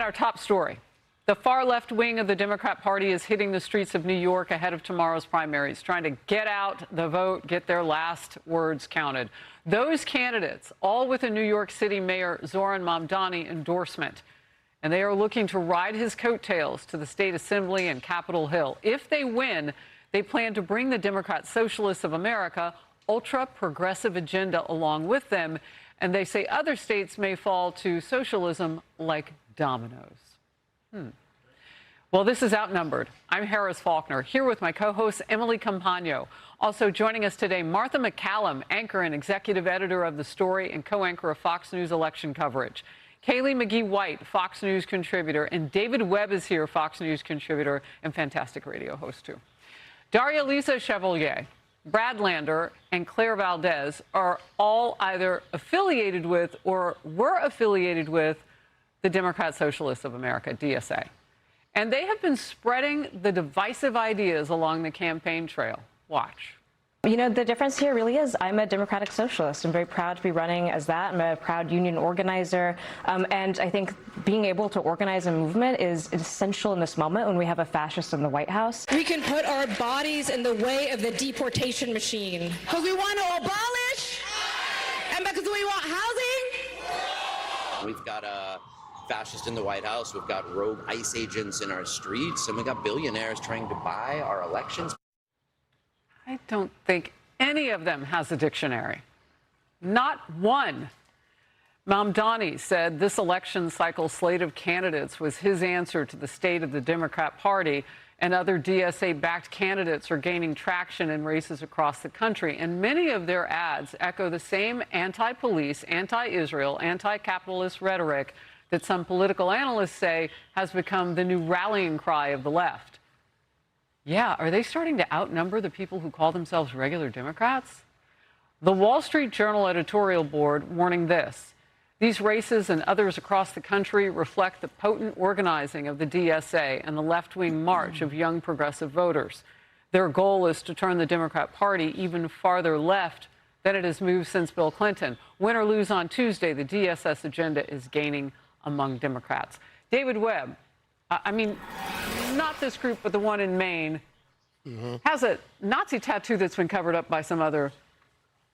And our top story. The far left wing of the Democrat Party is hitting the streets of New York ahead of tomorrow's primaries, trying to get out the vote, get their last words counted. Those candidates, all with a New York City Mayor Zoran Mamdani endorsement, and they are looking to ride his coattails to the state assembly and Capitol Hill. If they win, they plan to bring the Democrat Socialists of America ultra-progressive agenda along with them, and they say other states may fall to socialism like dominoes. Well, this is Outnumbered. I'm Harris Faulkner, here with my co-host Emily Campagno. Also joining us today, Martha McCallum, anchor and executive editor of The Story and co-anchor of Fox News election coverage. Kaylee McGee-White, Fox News contributor, and David Webb is here, Fox News contributor and fantastic radio host, too. Daria Lisa Chevalier, Brad Lander, and Claire Valdez are all either affiliated with or were affiliated with the Democrat Socialists of America, DSA. And they have been spreading the divisive ideas along the campaign trail. Watch. You know, the difference here really is I'm a democratic socialist. I'm very proud to be running as that. I'm a proud union organizer. And I think being able to organize a movement is essential in this moment when we have a fascist in the White House. We can put our bodies in the way of the deportation machine. Because we want to abolish and because we want housing. We've got a fascist in the White House. We've got rogue ICE agents in our streets. And we've got billionaires trying to buy our elections. I don't think any of them has a dictionary. Not one. Mamdani said this election cycle slate of candidates was his answer to the state of the Democrat Party, and other DSA-backed candidates are gaining traction in races across the country. And many of their ads echo the same anti-police, anti-Israel, anti-capitalist rhetoric that some political analysts say has become the new rallying cry of the left. Yeah, are they starting to outnumber the people who call themselves regular Democrats? The Wall Street Journal editorial board warning this: these races and others across the country reflect the potent organizing of the DSA and the left-wing march of young progressive voters. Their goal is to turn the Democrat Party even farther left than it has moved since Bill Clinton. Win or lose on Tuesday, the DSS agenda is gaining among Democrats. David Webb, I mean, not this group, but the one in Maine, has a Nazi tattoo that's been covered up by some other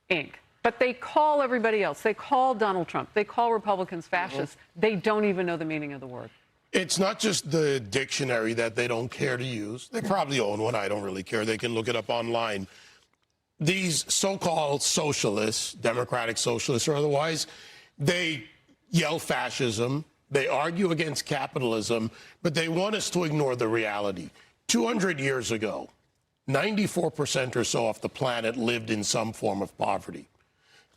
ink. But they call everybody else. They call Donald Trump. They call Republicans fascists. They don't even know the meaning of the word. It's not just the dictionary that they don't care to use. They probably own one. I don't really care. They can look it up online. These so-called socialists, democratic socialists or otherwise, they yell fascism. They argue against capitalism, but they want us to ignore the reality. 200 years ago, 94% or so of the planet lived in some form of poverty.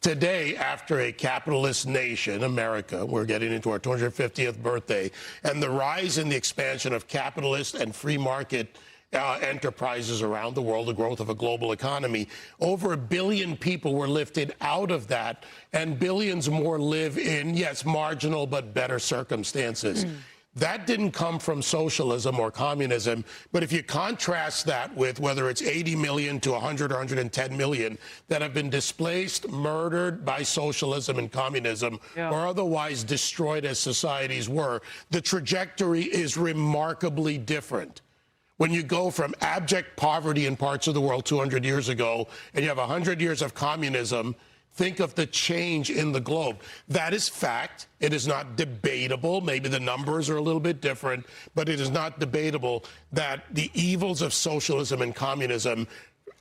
Today, after a capitalist nation, America, we're getting into our 250th birthday, and the rise and the expansion of capitalist and free market enterprises around the world, the growth of a global economy, over 1 billion people were lifted out of that, and billions more live in, yes, marginal but better circumstances. That didn't come from socialism or communism, but if you contrast that with whether it's 80 million to 100 or 110 million that have been displaced, murdered by socialism and communism, or otherwise destroyed as societies were, the trajectory is remarkably different. When you go from abject poverty in parts of the world 200 years ago, and you have 100 years of communism, think of the change in the globe. That is fact. It is not debatable. Maybe the numbers are a little bit different, but it is not debatable that the evils of socialism and communism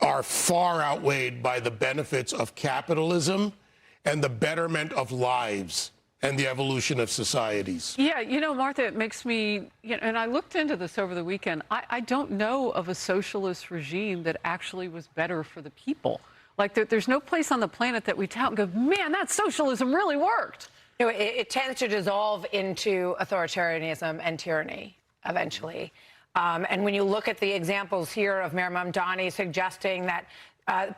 are far outweighed by the benefits of capitalism and the betterment of lives and the evolution of societies. Yeah, you know, Martha, it makes me, and I looked into this over the weekend, I don't know of a socialist regime that actually was better for the people. Like, there's no place on the planet that we tout and go, man, that socialism really worked. You know, it tends to dissolve into authoritarianism and tyranny eventually. And when you look at the examples here of Mayor Mamdani suggesting that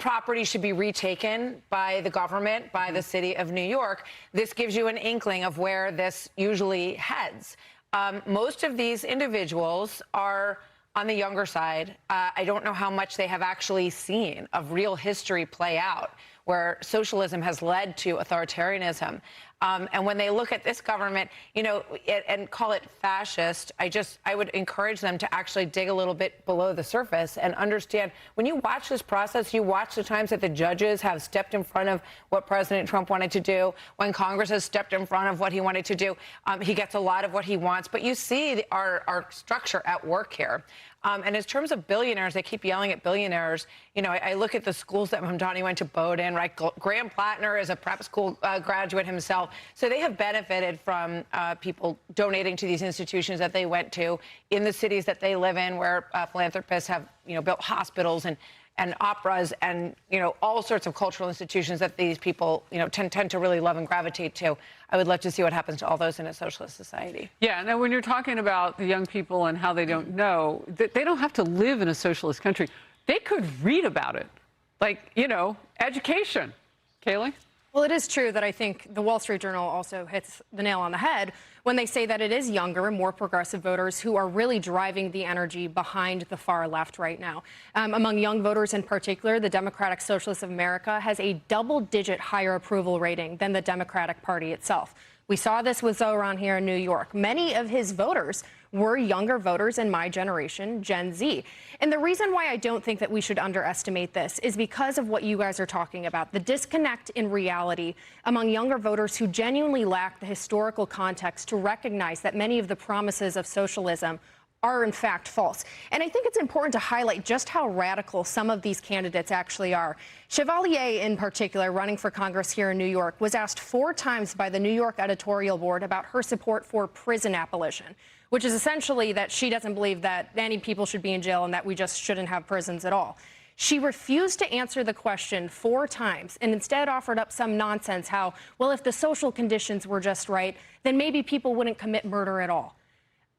property should be retaken by the government, by the city of New York, this gives you an inkling of where this usually heads. Most of these individuals are on the younger side. I don't know how much they have actually seen of real history play out, where socialism has led to authoritarianism. And when they look at this government, you know, and call it fascist, I would encourage them to actually dig a little bit below the surface and understand, when you watch this process, you watch the times that the judges have stepped in front of what President Trump wanted to do, when Congress has stepped in front of what he wanted to do. He gets a lot of what he wants, but you see our structure at work here. And in terms of billionaires, they keep yelling at billionaires. You know, I look at the schools that Mamdani went to Bowdoin, right? Graham Plattner is a prep school graduate himself. So they have benefited from people donating to these institutions that they went to in the cities that they live in, where philanthropists have, you know, built hospitals and operas and, you know, all sorts of cultural institutions that these people, you know, tend to really love and gravitate to. I would love to see what happens to all those in a socialist society. Yeah, now when you're talking about the young people and how they don't know, they don't have to live in a socialist country. They could read about it. Like, you know, education. Kaylee? Well, it is true that I think the Wall Street Journal also hits the nail on the head when they say that it is younger, more progressive voters who are really driving the energy behind the far left right now. Among young voters in particular, the Democratic Socialist of America has a double-digit higher approval rating than the Democratic Party itself. We saw this with Zoran here in New York. Many of his voters were younger voters in my generation, Gen Z. And the reason why I don't think that we should underestimate this is because of what you guys are talking about, the disconnect in reality among younger voters who genuinely lack the historical context to recognize that many of the promises of socialism are in fact false. And I think it's important to highlight just how radical some of these candidates actually are. Chevalier, in particular, running for Congress here in New York, was asked 4 times by the New York editorial board about her support for prison abolition, which is essentially that she doesn't believe that any people should be in jail and that we just shouldn't have prisons at all. She refused to answer the question 4 times and instead offered up some nonsense how, well, if the social conditions were just right, then maybe people wouldn't commit murder at all.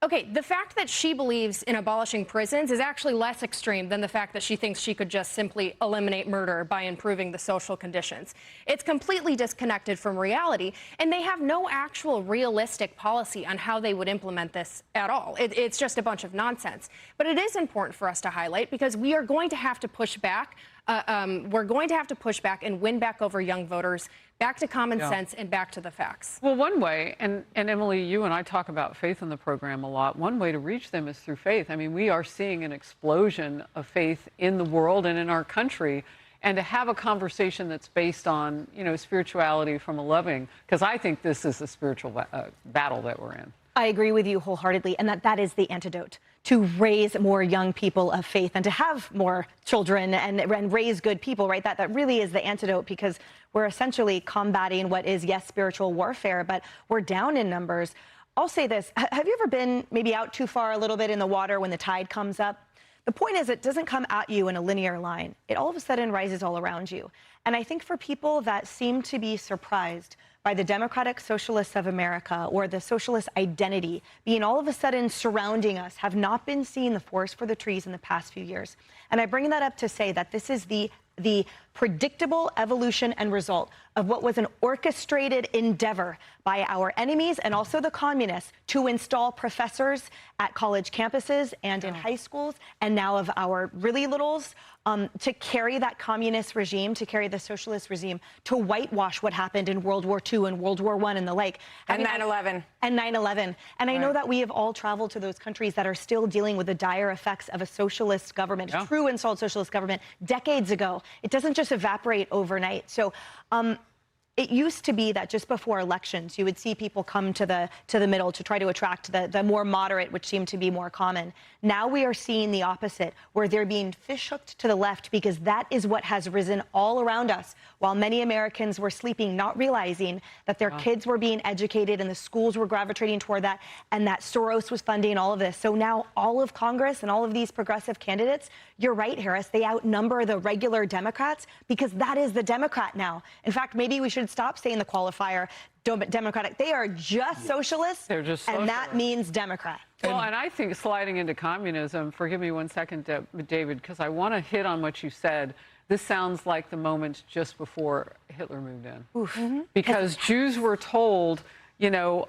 Okay, the fact that she believes in abolishing prisons is actually less extreme than the fact that she thinks she could just simply eliminate murder by improving the social conditions. It's completely disconnected from reality, and they have no actual realistic policy on how they would implement this at all. It's just a bunch of nonsense. But it is important for us to highlight because we are going to have to push back. We're going to have to push back and win back over young voters, back to common sense and back to the facts. Well, one way, and Emily, you and I talk about faith in the program a lot, one way to reach them is through faith. I mean, we are seeing an explosion of faith in the world and in our country, and to have a conversation that's based on, you know, spirituality from a loving, because I think this is a spiritual battle that we're in. I agree with you wholeheartedly, and that is the antidote to raise more young people of faith and to have more children and raise good people, right? That really is the antidote, because we're essentially combating what is, yes, spiritual warfare, but we're down in numbers. I'll say this. Have you ever been maybe out too far a little bit in the water when the tide comes up? The point is, it doesn't come at you in a linear line. It all of a sudden rises all around you. And I think for people that seem to be surprised by the Democratic Socialists of America or the socialist identity being all of a sudden surrounding us, have not been seeing the forest for the trees in the past few years. And I bring that up to say that this is the predictable evolution and result of what was an orchestrated endeavor by our enemies and also the communists to install professors at college campuses and in high schools, and now of our really littles, to carry that communist regime, to carry the socialist regime, to whitewash what happened in World War II and World War I and the like. And 9/11. And 9/11. And I know that we have all traveled to those countries that are still dealing with the dire effects of a socialist government, a true installed socialist government decades ago. It doesn't just evaporate overnight. So it used to be that just before elections, you would see people come to the middle to try to attract the more moderate, which seemed to be more common. Now we are seeing the opposite, where they're being fish-hooked to the left, because that is what has risen all around us, while many Americans were sleeping, not realizing that their kids were being educated and the schools were gravitating toward that, and that Soros was funding all of this. So now all of Congress and all of these progressive candidates, you're right, Harris, they outnumber the regular Democrats, because that is the Democrat now. In fact, maybe we should stop saying the qualifier Democratic. They are just socialists, They're just and that means Democrat. Well, and I think sliding into communism, forgive me one second, David, because I want to hit on what you said. This sounds like the moment just before Hitler moved in. Because Jews were told, you know,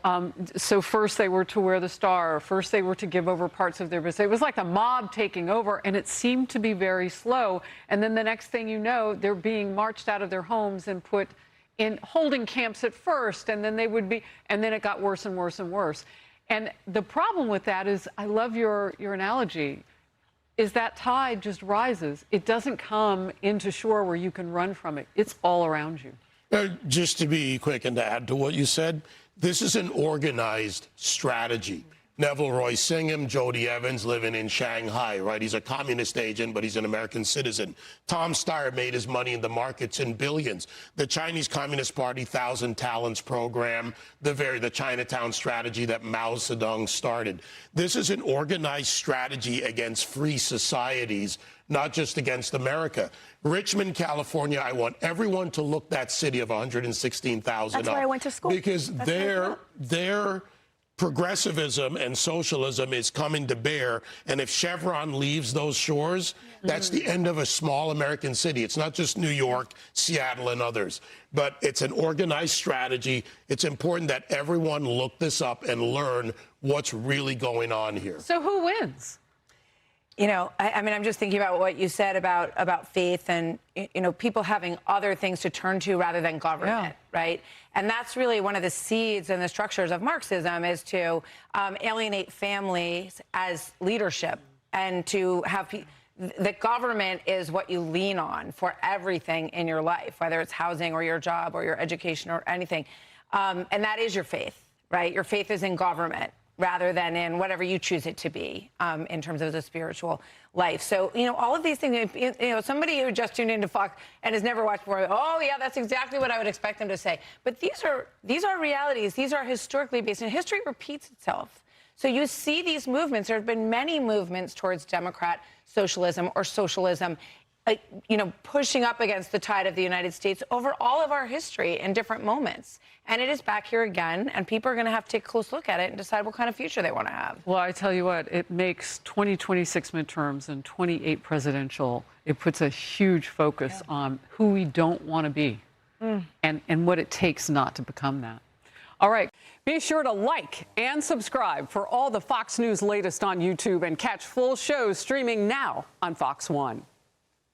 so first they were to wear the star, first they were to give over parts of their business. It was like the mob taking over, and it seemed to be very slow. And then the next thing you know, they're being marched out of their homes and put in holding camps at first, and then and then it got worse and worse and worse. And the problem with that is, I love your analogy, is that tide just rises. It doesn't come into shore where you can run from it. It's all around you. Just to be quick and to add to what you said, this is an organized strategy. Neville Roy Singham, Jody Evans living in Shanghai, right? He's a communist agent, but he's an American citizen. Tom Steyer made his money in the markets in billions. The Chinese Communist Party 1,000 Talents program, the Chinatown strategy that Mao Zedong started. This is an organized strategy against free societies, not just against America. Richmond, California, I want everyone to look that city of 116,000 up. That's where I went to school. Because their progressivism and socialism is coming to bear, and if Chevron leaves those shores, that's the end of a small American city. It's not just New York, Seattle, and others, but it's an organized strategy. It's important that everyone look this up and learn what's really going on here. So who wins? You know, I mean, I'm just thinking about what you said about faith and, you know, people having other things to turn to rather than government, right? And that's really one of the seeds and the structures of Marxism, is to alienate families as leadership, and to have the government is what you lean on for everything in your life, whether it's housing or your job or your education or anything. And that is your faith, right? Your faith is in government, rather than in whatever you choose it to be, in terms of the spiritual life. So, you know, all of these things, you know, somebody who just tuned into Fox and has never watched before, oh, yeah, that's exactly what I would expect them to say. But these are realities. These are historically based, and history repeats itself. So you see these movements. There have been many movements towards Democrat socialism or socialism, you know, pushing up against the tide of the United States over all of our history in different moments. And it is back here again, and people are going to have to take a close look at it and decide what kind of future they want to have. Well, I tell you what, it makes 2026 midterms and 28 presidential, it puts a huge focus on who we don't want to be and what it takes not to become that. All right, be sure to like and subscribe for all the Fox News latest on YouTube, and catch full shows streaming now on Fox One.